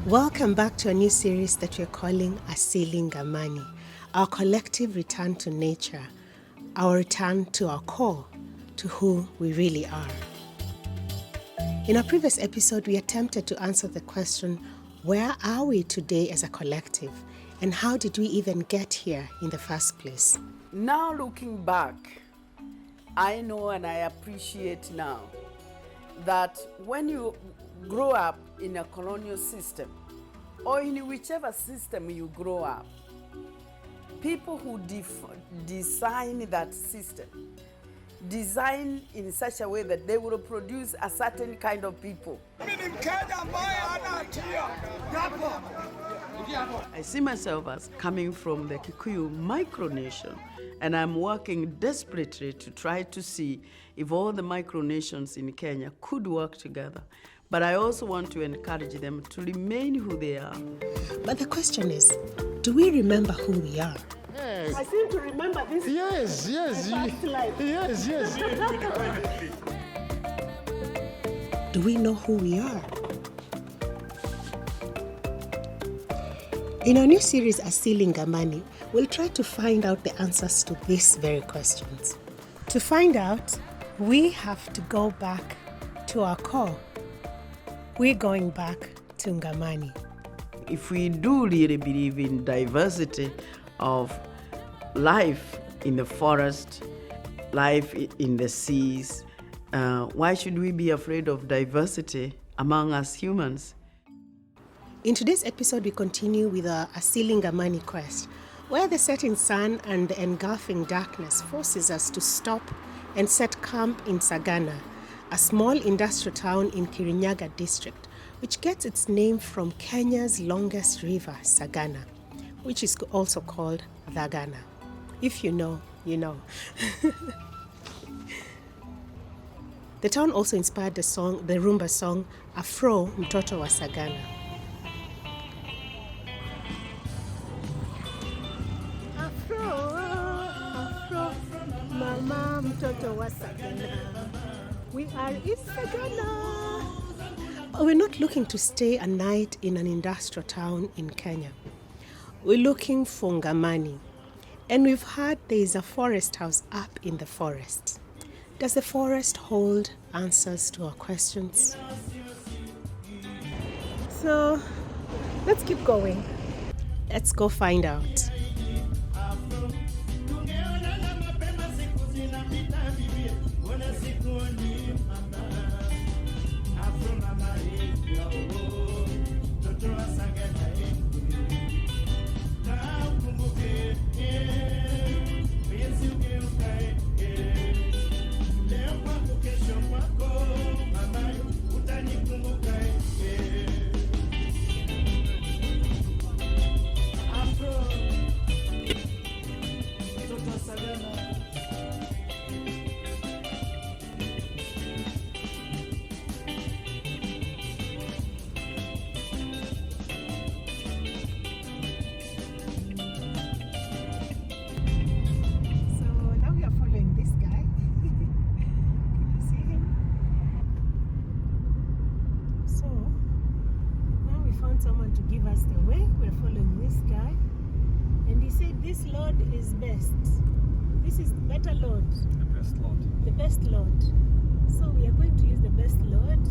Welcome back to a new series that we're calling Asili Ngamani, our collective return to nature, our return to our core, to who we really are. In our previous episode, we attempted to answer the question, where are we today as a collective, and how did we even get here in the first place? Now looking back, I know and I appreciate now that when you grow up in a colonial system, or in whichever system you grow up, people who design that system, design in such a way that they will produce a certain kind of people. I see myself as coming from the Kikuyu micronation, and I'm working desperately to try to see if all the micronations in Kenya could work together. But I also want to encourage them to remain who they are. But the question is, do we remember who we are? Yes. I seem to remember this. Yes. Past life. Yes. Do we know who we are? In our new series, Asili Ngamani, we'll try to find out the answers to these very questions. To find out, we have to go back to our core. We're going back to Ngamani. If we do really believe in diversity of life in the forest, life in the seas, why should we be afraid of diversity among us humans? In today's episode, we continue with our Asili Ngamani quest, where the setting sun and the engulfing darkness forces us to stop and set camp in Sagana, a small industrial town in Kirinyaga district, which gets its name from Kenya's longest river, Sagana, which is also called Dhagana. If you know, you know. The town also inspired the Rumba song, Afro Mtoto wa Sagana. Afro, Mama Mtoto wa Sagana. We are in Sagana. But we're not looking to stay a night in an industrial town in Kenya. We're looking for Ngamani. And we've heard there is a forest house up in the forest. Does the forest hold answers to our questions? So, let's keep going. Let's go find out. Someone to give us the way. We're following this guy, and he said this load is best. This is the better load. The best lot. The best load. So we are going to use the best load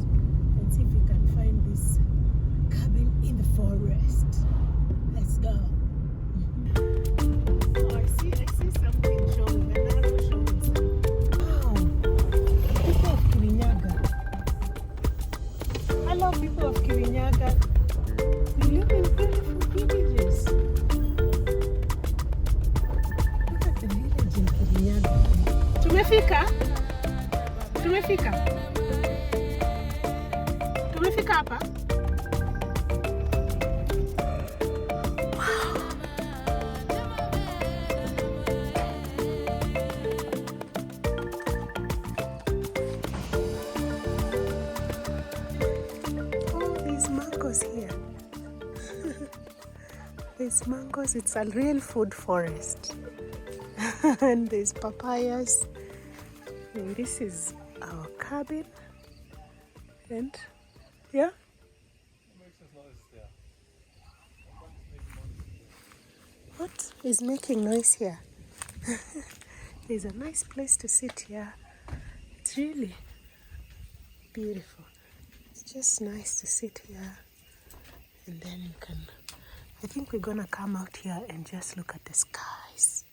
and see if we can find this cabin in the forest. Let's go. Oh, I see something showing. An arrow showing something. Wow. People of Kirinyaga. Hello, people of Kirinyaga. We live in beautiful villages. Look at the village in Kirinyaga. Tumefika hapa. Wow. Oh, these mangoes here. There's mangoes, it's a real food forest. And there's papayas. And this is our cabin. And yeah. Makes us noise there. is making noise here. There's a nice place to sit here. It's really beautiful. It's just nice to sit here, and then you can, I think we're gonna come out here and just look at the skies.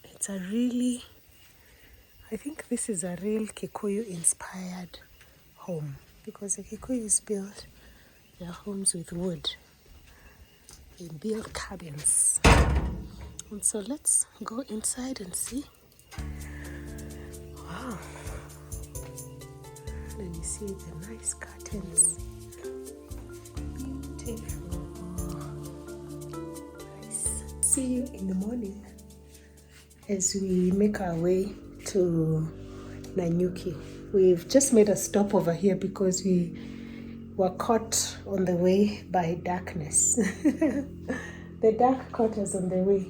It's a really, I think this is a real Kikuyu inspired home, because the Kikuyus build their homes with wood. They build cabins. And so let's go inside and see. Wow. And you see the nice curtains. Beautiful. Nice. See you in the morning as we make our way to Nanyuki. We've just made a stop over here because we were caught on the way by darkness. The dark caught us on the way.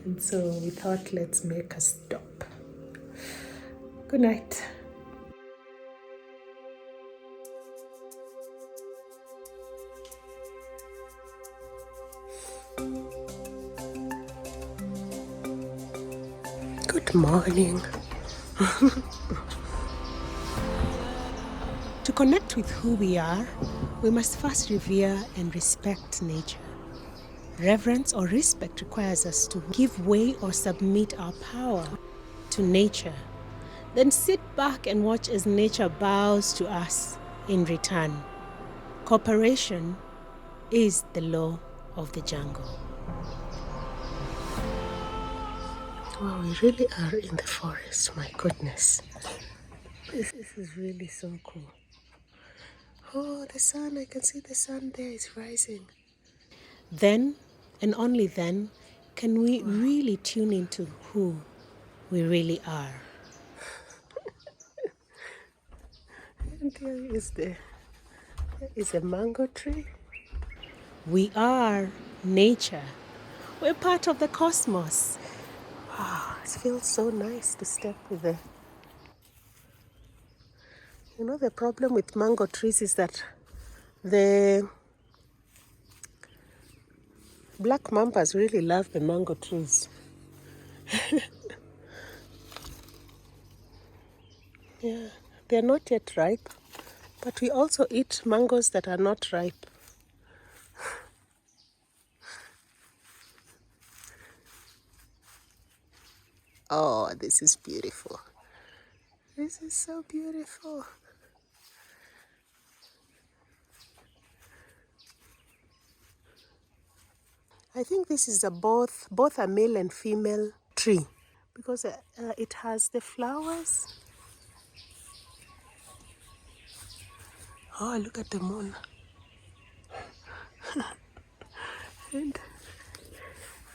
And so we thought, let's make a stop. Good night. Good morning. To connect with who we are, we must first revere and respect nature. Reverence or respect requires us to give way or submit our power to nature. Then sit back and watch as nature bows to us in return. Cooperation is the law of the jungle. Wow, we really are in the forest, my goodness. This is really so cool. Oh, the sun, I can see the sun there is rising. Then, and only then, can we really tune into who we really are. And here is a mango tree. We are nature. We're part of the cosmos. Wow, it feels so nice to step with the... You know, the problem with mango trees is that the black mambas really love the mango trees. Yeah, they're not yet ripe, but we also eat mangoes that are not ripe. Oh, this is beautiful. This is so beautiful. I think this is both a male and female tree, because it has the flowers. Oh, look at the moon. And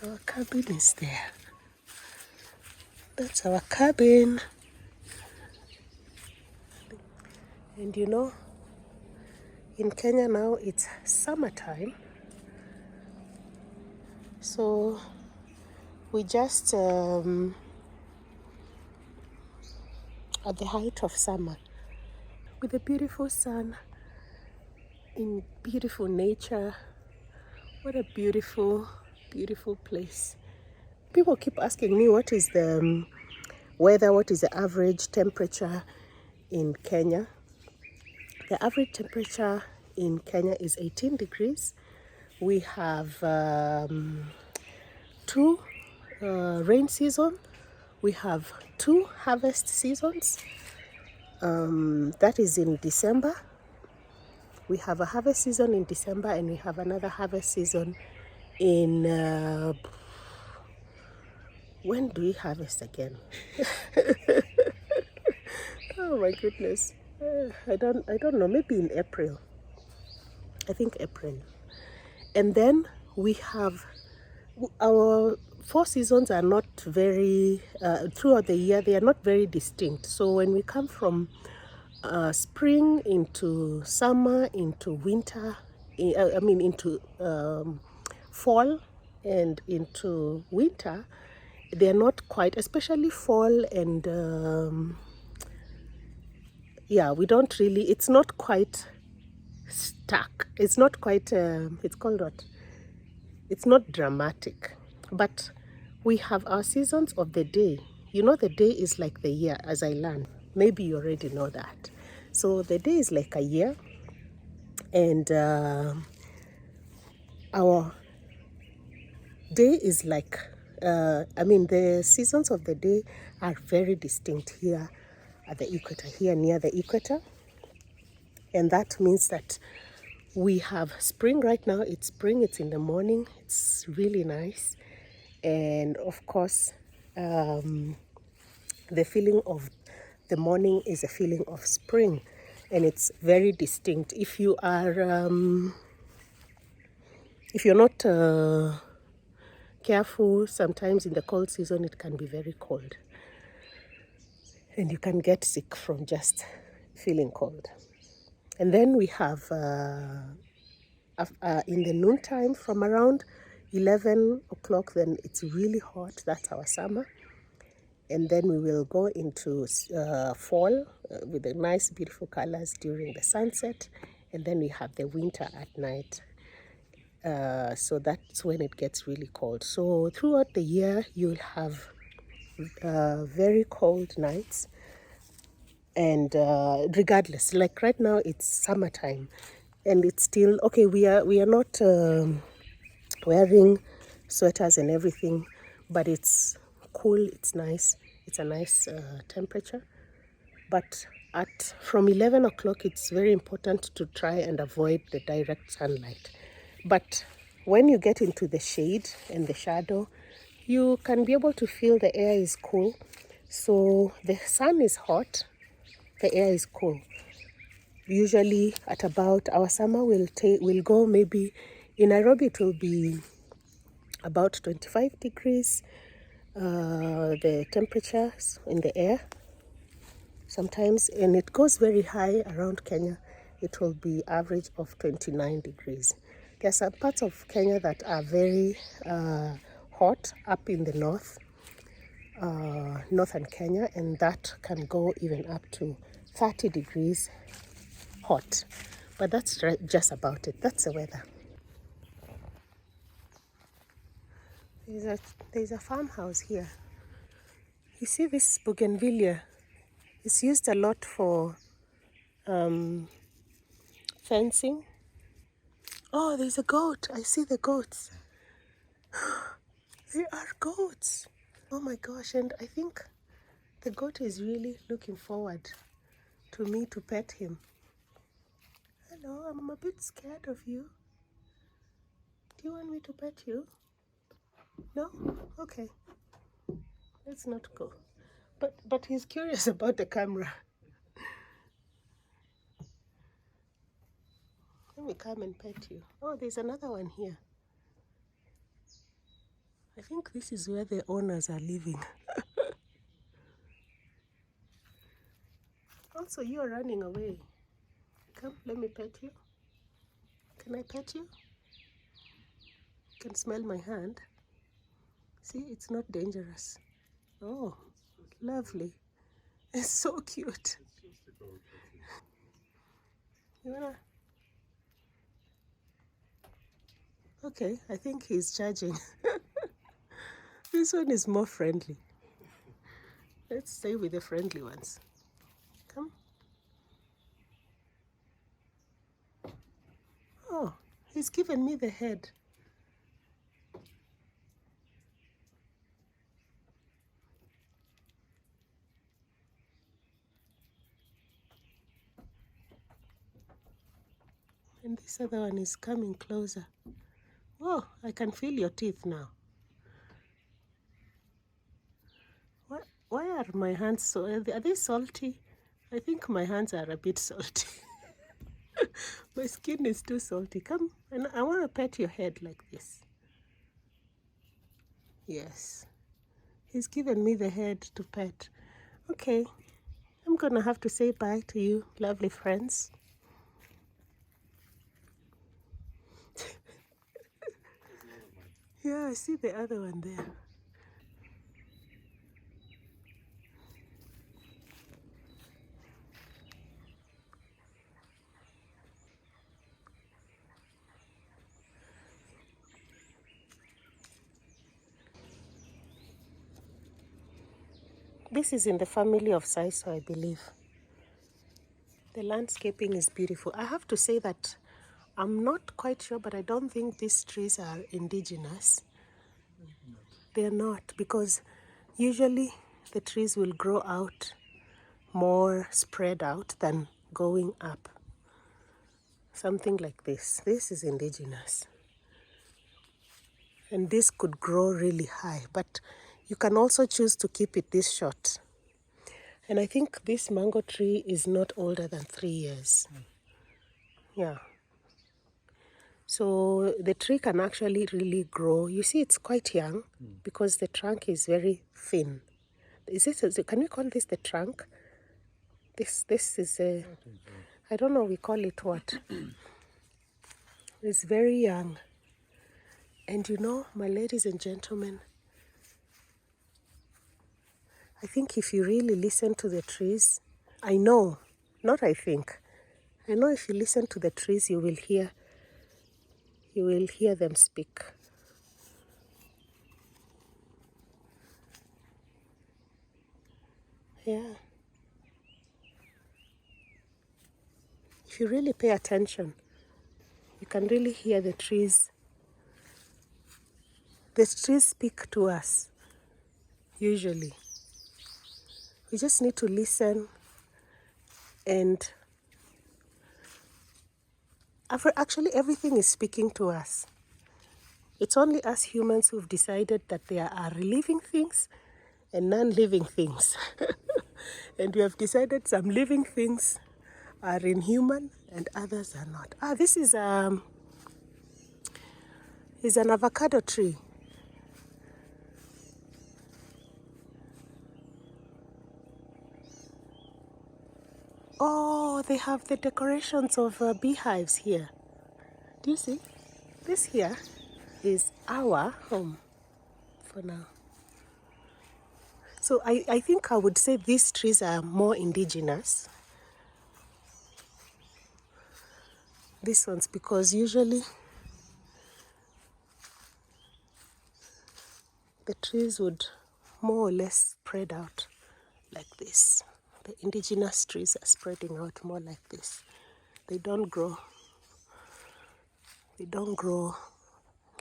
our cabin is there. That's our cabin. And you know, in Kenya now it's summertime. So we just at the height of summer, with a beautiful sun in beautiful nature. What a beautiful, beautiful place. People keep asking me what is the weather, what is the average temperature in Kenya. The average temperature in Kenya is 18 degrees. We have 2 rain seasons. We have 2 harvest seasons. That is in December. We have a harvest season in December, and we have another harvest season in when do we harvest again? Oh my goodness. I don't know, maybe in April. I think April. And then we have our 4 seasons are not very throughout the year, they are not very distinct. So when we come from spring into summer, into winter, into fall and into winter, they are not quite, especially fall and we don't really, it's not quite stuck. It's not quite, it's called what? It's not dramatic, but we have our seasons of the day. You know, the day is like the year, as I learned. Maybe you already know that. So the day is like a year, and our day is like, the seasons of the day are very distinct here at the equator, here near the equator. And that means that we have spring right now. It's spring, it's in the morning, it's really nice. And of course, the feeling of the morning is a feeling of spring, and it's very distinct. If you're not careful, sometimes in the cold season it can be very cold, and you can get sick from just feeling cold. And then we have in the noontime from around 11 o'clock, then it's really hot. That's our summer. And then we will go into fall with the nice, beautiful colors during the sunset. And then we have the winter at night. So that's when it gets really cold. So throughout the year, you'll have very cold nights. And regardless, like right now, it's summertime. And it's still, okay, we are not wearing sweaters and everything, but it's cool, it's nice, it's a nice temperature. But from 11 o'clock, it's very important to try and avoid the direct sunlight. But when you get into the shade and the shadow, you can be able to feel the air is cool. So the sun is hot, the air is cool. Usually at about, our summer will go, maybe in Nairobi it will be about 25 degrees, the temperatures in the air sometimes, and it goes very high around Kenya. It will be average of 29 degrees. There are some parts of Kenya that are very hot up in the northern Kenya, and that can go even up to 30 degrees hot. But that's just about it. That's the weather. There's a farmhouse here. You see this bougainvillea? It's used a lot for fencing. Oh, there's a goat. I see the goats. There are goats. Oh my gosh, and I think the goat is really looking forward to me to pet him. Hello, I'm a bit scared of you. Do you want me to pet you? No? Okay. Let's not go. But he's curious about the camera. Let me come and pet you. Oh, there's another one here. I think this is where the owners are living. Also, you're running away. Come, let me pet you. Can I pet you? You can smell my hand. See, it's not dangerous. Oh, lovely. It's so cute. You wanna? Okay, I think he's charging. This one is more friendly. Let's stay with the friendly ones. Come. Oh, he's given me the head. And this other one is coming closer. Oh, I can feel your teeth now. Why are my hands so... Are they salty? I think my hands are a bit salty. My skin is too salty. Come, and I want to pet your head like this. Yes. He's given me the head to pet. Okay. I'm going to have to say bye to you, lovely friends. Yeah, I see the other one there. This is in the family of Saiso, I believe. The landscaping is beautiful. I have to say that I'm not quite sure, but I don't think these trees are indigenous. They're not, because usually the trees will grow out more spread out than going up. Something like this. This is indigenous. And this could grow really high, but you can also choose to keep it this short. And I think this mango tree is not older than 3 years. Yeah. So the tree can actually really grow. You see, it's quite young because the trunk is very thin. Can we call this the trunk? This is a, I don't know, we call it what? It's very young. And you know, my ladies and gentlemen, I think if you really listen to the trees, I know if you listen to the trees, you will hear them speak. Yeah. If you really pay attention, you can really hear the trees. The trees speak to us, usually. We just need to listen, and actually everything is speaking to us. It's only us humans who've decided that there are living things and non-living things. And we have decided some living things are inhuman and others are not. This is an avocado tree. Oh, they have the decorations of beehives here. Do you see? This here is our home for now. So I think I would say these trees are more indigenous. These ones, because usually the trees would more or less spread out like this. The indigenous trees are spreading out more like this. They don't grow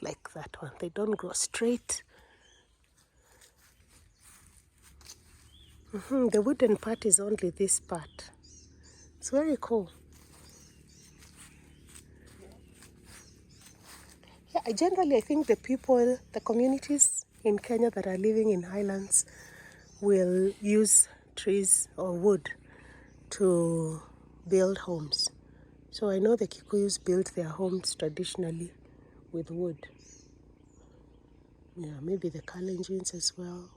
like that one. They don't grow straight. The wooden part is only this part. It's very cool. Yeah, I think the communities in Kenya that are living in highlands will use trees or wood to build homes. So I know the Kikuyus build their homes traditionally with wood. Yeah, maybe the Kalenjins as well.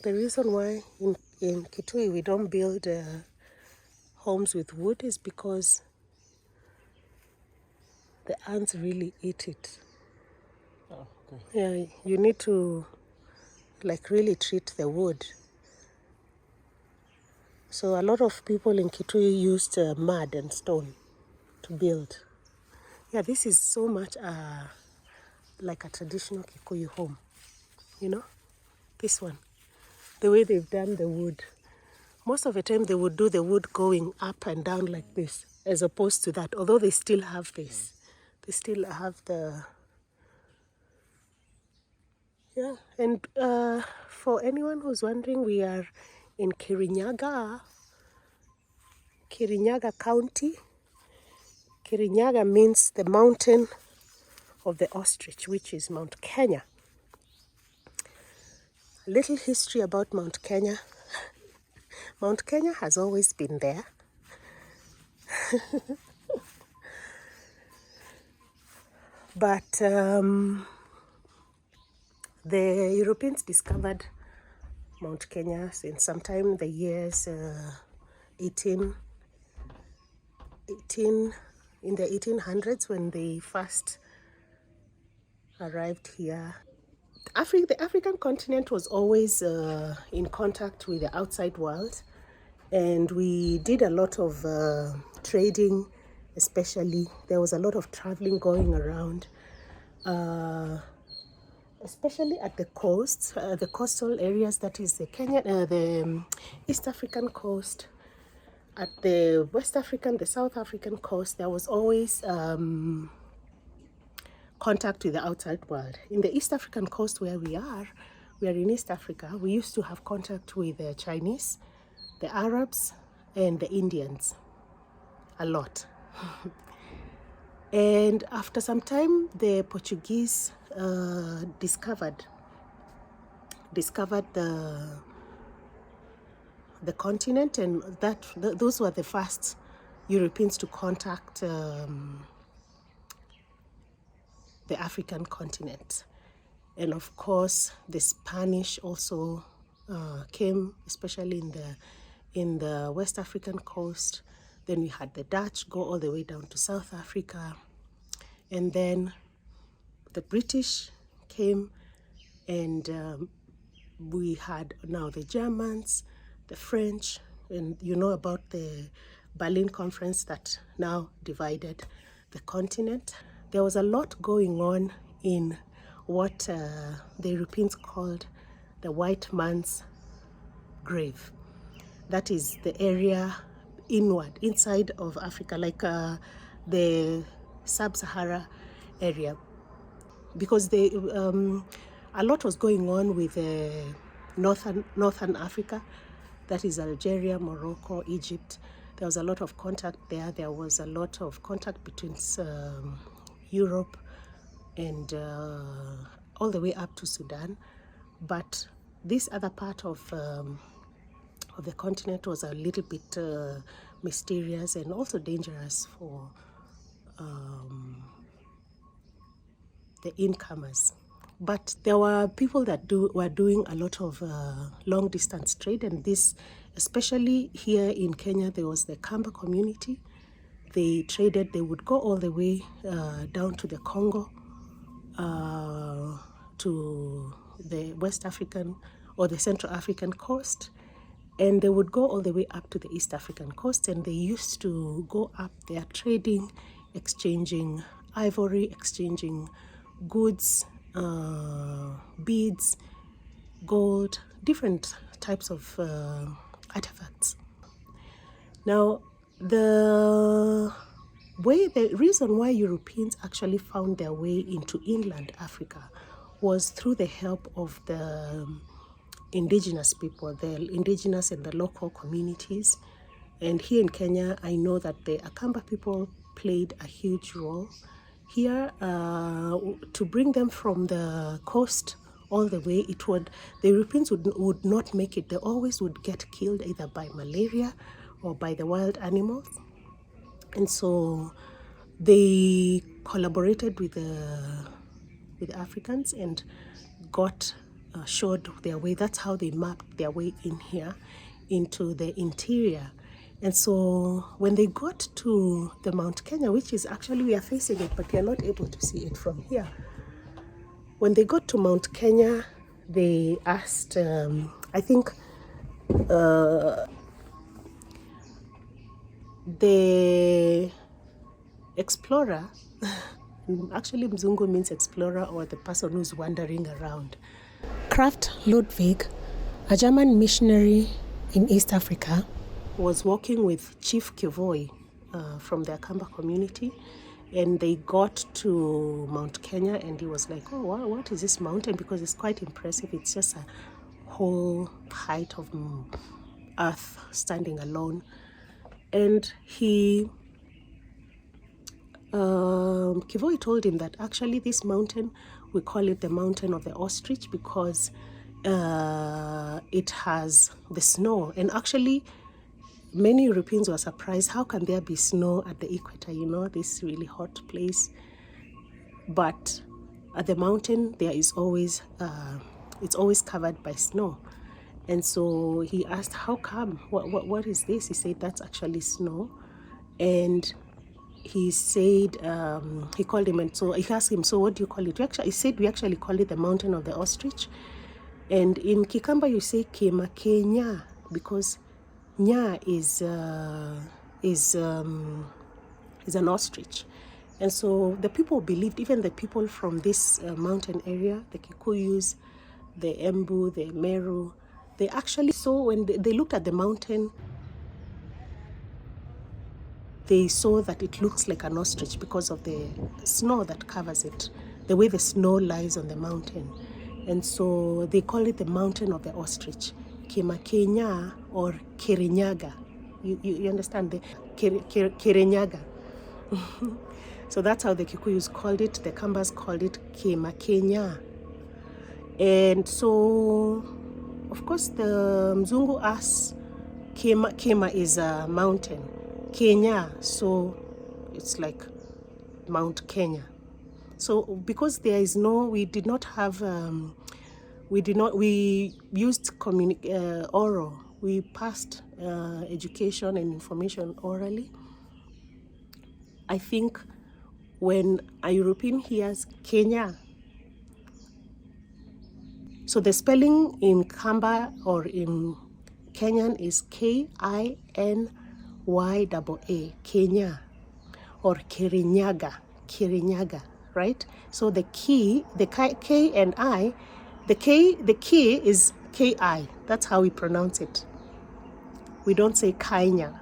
The reason why in Kitui we don't build homes with wood is because the ants really eat it. Oh, okay. Yeah, you need to really treat the wood. So a lot of people in Kitui used mud and stone to build. Yeah, this is so much like a traditional Kikuyu home. You know, this one, the way they've done the wood. Most of the time they would do the wood going up and down like this, as opposed to that, although they still have this. They still have the... Yeah, and for anyone who's wondering, we are in Kirinyaga County. Kirinyaga means the Mountain of the Ostrich, which is Mount Kenya. A little history about Mount Kenya. Mount Kenya has always been there. But the Europeans discovered Mount Kenya in sometime in the years in the 1800s when they first arrived here. The African continent was always in contact with the outside world, and we did a lot of trading, especially. There was a lot of traveling going around. especially at the coasts, the coastal areas, that is the Kenyan, the East African coast, at the West African, the South African coast, there was always contact with the outside world. In the East African coast where we are in East Africa, we used to have contact with the Chinese, the Arabs, and the Indians a lot. And after some time, the Portuguese discovered the continent, and those were the first Europeans to contact the African continent. And of course, the Spanish also came, especially in the West African coast. Then we had the Dutch go all the way down to South Africa. And then the British came, and we had now the Germans, the French, and you know about the Berlin Conference that now divided the continent. There was a lot going on in what the Europeans called the white man's grave. That is the area inside of Africa, like the sub-Sahara area, because a lot was going on with northern Africa, that is Algeria, Morocco, Egypt. There was a lot of contact there. There was a lot of contact between Europe and all the way up to Sudan. But this other part of the continent was a little bit mysterious and also dangerous for the incomers. But there were people that were doing a lot of long distance trade, and this, especially here in Kenya, there was the Kamba community. They traded. They would go all the way down to the Congo, to the West African or the Central African coast, and they would go all the way up to the East African coast, and they used to go up there trading, exchanging ivory, exchanging goods, beads, gold, different types of artifacts. Now, the reason why Europeans actually found their way into inland Africa was through the help of the indigenous people, the indigenous and the local communities. And here in Kenya, I know that the Akamba people played a huge role here to bring them from the coast all the way. The Europeans would not make it. They always would get killed either by malaria or by the wild animals. And so they collaborated with the Africans and showed their way. That's how they mapped their way in here into the interior. And so when they got to the Mount Kenya, which is actually, we are facing it, but we are not able to see it from here. When they got to Mount Kenya, they asked, I think, the explorer, actually Mzungu means explorer or the person who's wandering around. Kraft Ludwig, a German missionary in East Africa, was walking with Chief Kivoi from the Akamba community, and they got to Mount Kenya, and he was like, oh, wow, what is this mountain? Because it's quite impressive. It's just a whole height of earth standing alone. And Kivoi told him that actually this mountain, we call it the Mountain of the Ostrich because it has the snow. And actually, many Europeans were surprised, how can there be snow at the equator, this really hot place? But at the mountain, there is always, it's always covered by snow. And so he asked, how come? What is this? He said, that's actually snow. And he said, he called him, and so he asked him, so what do you call it? He said, we actually call it the Mountain of the Ostrich. And in Kikamba, you say Kema Kenya, because Nya is an ostrich. And so the people believed, even the people from this mountain area, the Kikuyus, the Embu, the Meru, they actually saw, when they looked at the mountain, they saw that it looks like an ostrich because of the snow that covers it, the way the snow lies on the mountain. And so they call it the Mountain of the Ostrich, Kenya or Kirinyaga. You understand? The Kirinyaga. So that's how the Kikuyus called it. The Kambas called it Kenya. And so, of course, the Mzungu asks, Kema is a mountain. Kenya, so it's like Mount Kenya. So because we used oral. We passed education and information orally. I think when a European hears Kenya, so the spelling in Kamba or in Kenyan is Kinyaa, Kenya, or Kirinyaga, right? So the K and I, the K is Ki. That's how we pronounce it. We don't say Kenya.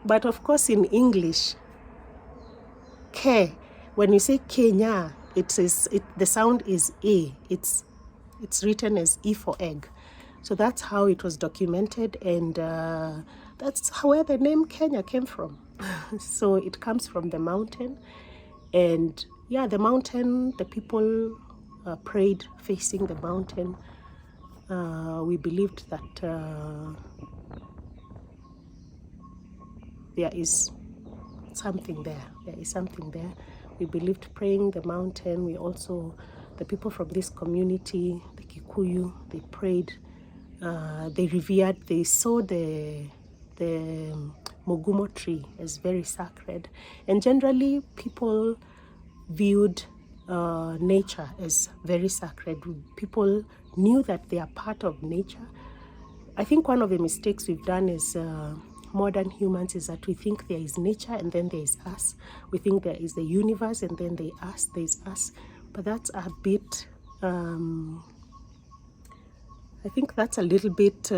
But of course in English, K, when you say Kenya, the sound is A. It's written as E for egg. So that's how it was documented, and that's where the name Kenya came from. So it comes from the mountain. And yeah, the mountain, the people prayed facing the mountain. We believed that there is something there. There is something there. We believed praying the mountain. We also, the people from this community, the Kikuyu, they prayed. They revered. They saw the Mogumo tree as very sacred. And generally, people viewed nature as very sacred. People knew that they are part of nature. I think one of the mistakes we've done as modern humans is that we think there is nature and then there is us. We think there is the universe and then there is us. But that's a bit, I think that's a little bit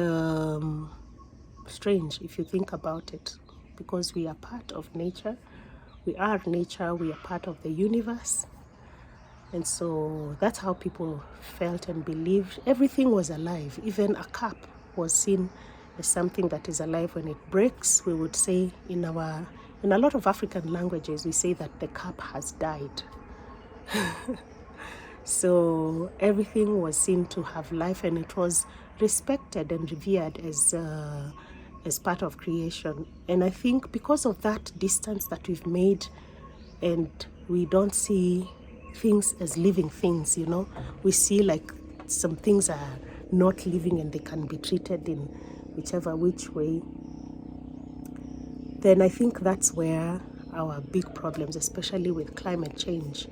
strange if you think about it, because we are part of nature. We are nature, we are part of the universe. And so that's how people felt and believed. Everything was alive. Even a cup was seen as something that is alive. When it breaks, we would say in a lot of African languages, we say that the cup has died. So everything was seen to have life, and it was respected and revered as part of creation. And I think because of that distance that we've made, and we don't see things as living things, we see like some things are not living and they can be treated in which way, then I think that's where our big problems, especially with climate change,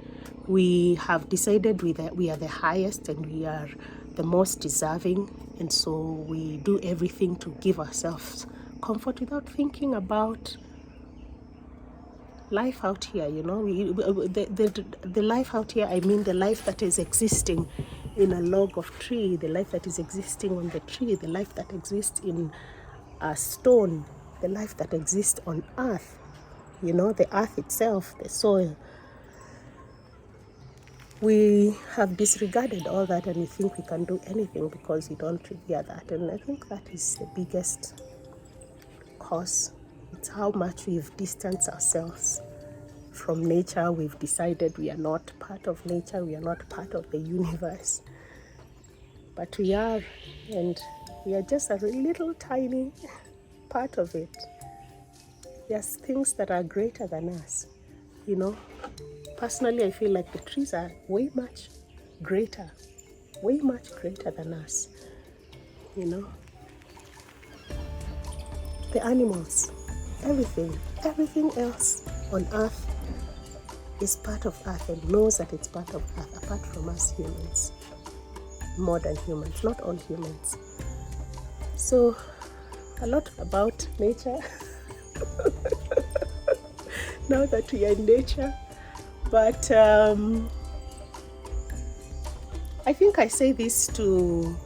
we have decided we are the highest and we are the most deserving, and so we do everything to give ourselves comfort without thinking about life out here. The life out here, I mean the life that is existing in a log of tree, the life that is existing on the tree, the life that exists in a stone, the life that exists on earth, the earth itself, the soil. We have disregarded all that, and we think we can do anything because we don't revere that. And I think that is the biggest cause. It's how much we've distanced ourselves from nature. We've decided we are not part of nature, we are not part of the universe. But we are, and we are just a little tiny part of it. There's things that are greater than us, Personally, I feel like the trees are way much greater than us, The animals, everything else on earth is part of earth and knows that it's part of earth, apart from us humans, modern humans, not all humans. So a lot about nature. now that we are in nature. But I think I say this to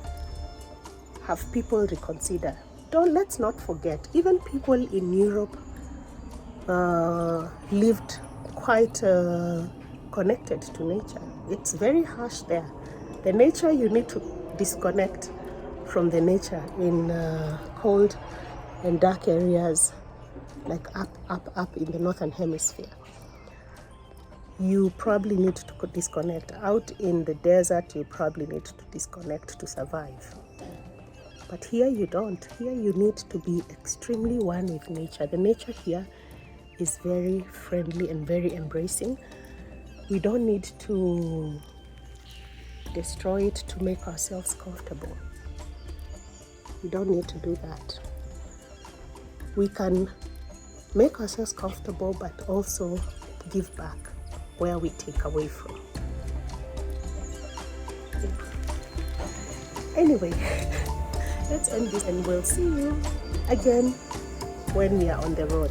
have people reconsider. Let's not forget, even people in Europe lived quite connected to nature. It's very harsh there. The nature, you need to disconnect from the nature in cold and dark areas, like up in the northern hemisphere. You probably need to disconnect. Out in the desert, you probably need to disconnect to survive. But here you don't. Here you need to be extremely one with nature. The nature here is very friendly and very embracing. We don't need to destroy it to make ourselves comfortable. We don't need to do that. We can make ourselves comfortable, but also give back where we take away from. Anyway, let's end this and we'll see you again when we are on the road.